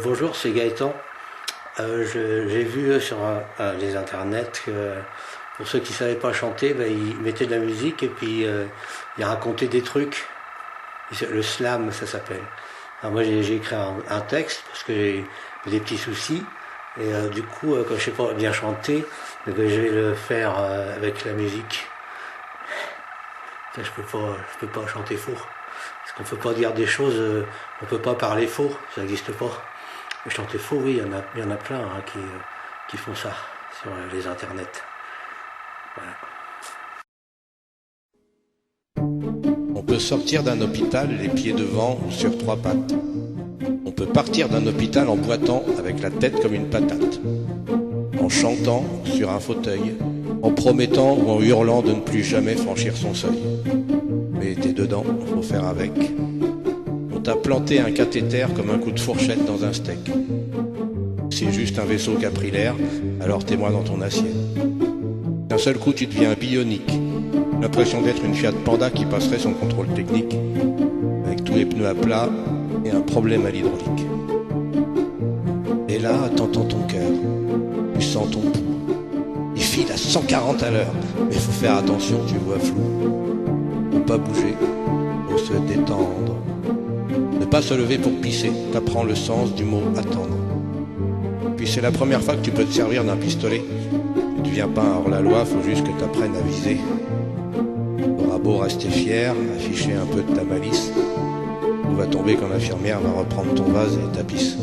Bonjour, c'est Gaëtan. J'ai vu sur les internets que pour ceux qui ne savaient pas chanter, ils mettaient de la musique et puis ils racontaient des trucs. Le slam, ça s'appelle. Alors moi, j'ai écrit un texte parce que j'ai des petits soucis. Et du coup, quand je sais pas bien chanter, je vais le faire avec la musique. Ça, je peux pas chanter faux. Parce qu'on peut pas dire des choses, on peut pas parler faux, ça n'existe pas. Mais chanter faux, oui, il y en a plein qui font ça sur les internets. Voilà. On peut sortir d'un hôpital les pieds devant ou sur trois pattes. On peut partir d'un hôpital en boitant avec la tête comme une patate. En chantant sur un fauteuil, en promettant ou en hurlant de ne plus jamais franchir son seuil. Mais t'es dedans, faut faire avec. On t'a planté un cathéter comme un coup de fourchette dans un steak. C'est juste un vaisseau capillaire, alors t'es moins dans ton assiette. D'un seul coup tu deviens bionique. L'impression d'être une Fiat Panda qui passerait son contrôle technique. Avec tous les pneus à plat et un problème à l'hydraulique. Et là, t'entends ton cœur. Tu sens ton pouls. Il file à 140 à l'heure. Mais faut faire attention, tu vois flou. Faut pas bouger. Faut se détendre. Ne pas se lever pour pisser. T'apprends le sens du mot attendre. Puis c'est la première fois que tu peux te servir d'un pistolet. Tu deviens pas un hors-la-loi, faut juste que t'apprennes à viser. T'auras beau rester fier, afficher un peu de ta malice. Tout va tomber quand l'infirmière va reprendre ton vase et ta pisse.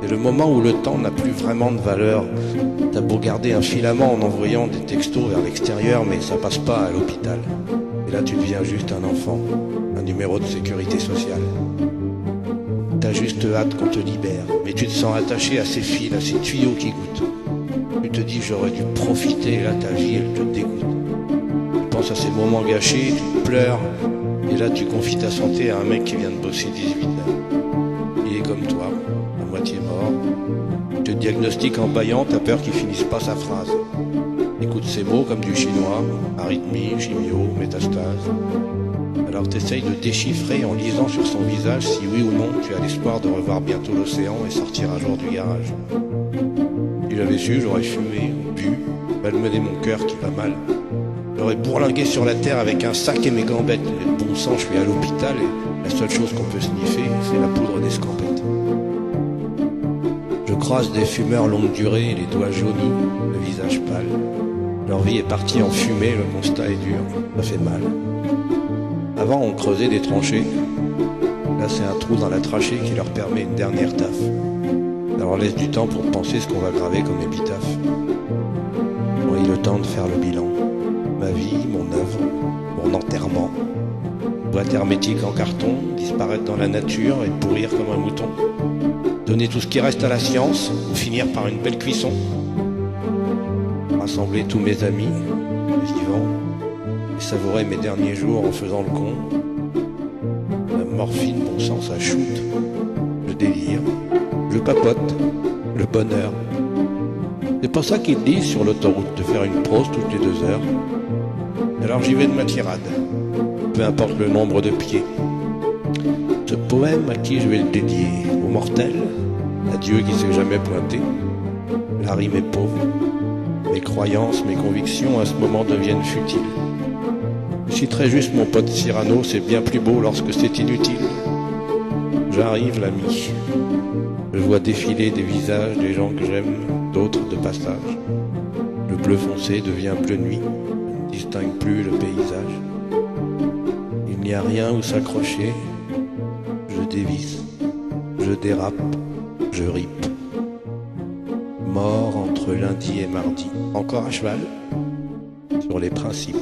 C'est le moment où le temps n'a plus vraiment de valeur. T'as beau garder un filament en envoyant des textos vers l'extérieur, mais ça passe pas à l'hôpital. Et là tu deviens juste un enfant, un numéro de sécurité sociale. T'as juste hâte qu'on te libère, mais tu te sens attaché à ces fils, à ces tuyaux qui goûtent. Tu te dis j'aurais dû profiter, et là ta vie elle te dégoûte. Tu penses à ces moments gâchés, tu pleures, et là tu confies ta santé à un mec qui vient de bosser 18 heures. Il est comme toi, à moitié mort. Te diagnostique en bâillant, t'as peur qu'il finisse pas sa phrase. Écoute ces mots comme du chinois, arythmie, chimio, métastase. Alors t'essayes de déchiffrer en lisant sur son visage si oui ou non tu as l'espoir de revoir bientôt l'océan et sortir un jour du garage. Si j'avais su, j'aurais fumé, bu, malmené mon cœur qui va mal. J'aurais bourlingué sur la terre avec un sac et mes gambettes. Mais bon sang, je suis à l'hôpital et la seule chose qu'on peut sniffer, c'est la poudre d'escampette. Je croise des fumeurs longue durée, les doigts jaunis, le visage pâle. Leur vie est partie en fumée, le constat est dur, ça fait mal. Avant, on creusait des tranchées. Là, c'est un trou dans la trachée qui leur permet une dernière taffe. Ça leur laisse du temps pour penser ce qu'on va graver comme épitaphe. J'aurais eu le temps de faire le bilan. Ma vie, mon œuvre, mon enterrement. Boîte hermétique en carton, disparaître dans la nature et pourrir comme un mouton. Donner tout ce qui reste à la science, ou finir par une belle cuisson. Rassembler tous mes amis, vivants, et savourer mes derniers jours en faisant le con. La morphine, bon sang, ça shoot. Je délire, je papote, le bonheur. C'est pas ça qu'ils disent sur l'autoroute, de faire une prose toutes les 2 heures. Alors j'y vais de ma tirade, peu importe le nombre de pieds. Ce poème, à qui je vais le dédier? Aux mortels? À Dieu qui s'est jamais pointé? La rime est pauvre. Mes croyances, mes convictions à ce moment deviennent futiles. Je citerai juste mon pote Cyrano, c'est bien plus beau lorsque c'est inutile. J'arrive l'ami. Je vois défiler des visages, des gens que j'aime, d'autres de passage. Le bleu foncé devient bleu nuit. Je ne distingue plus le paysage. Il n'y a rien où s'accrocher. Je dévisse, je dérape, je ripe. Mort entre lundi et mardi. Encore à cheval sur les principes.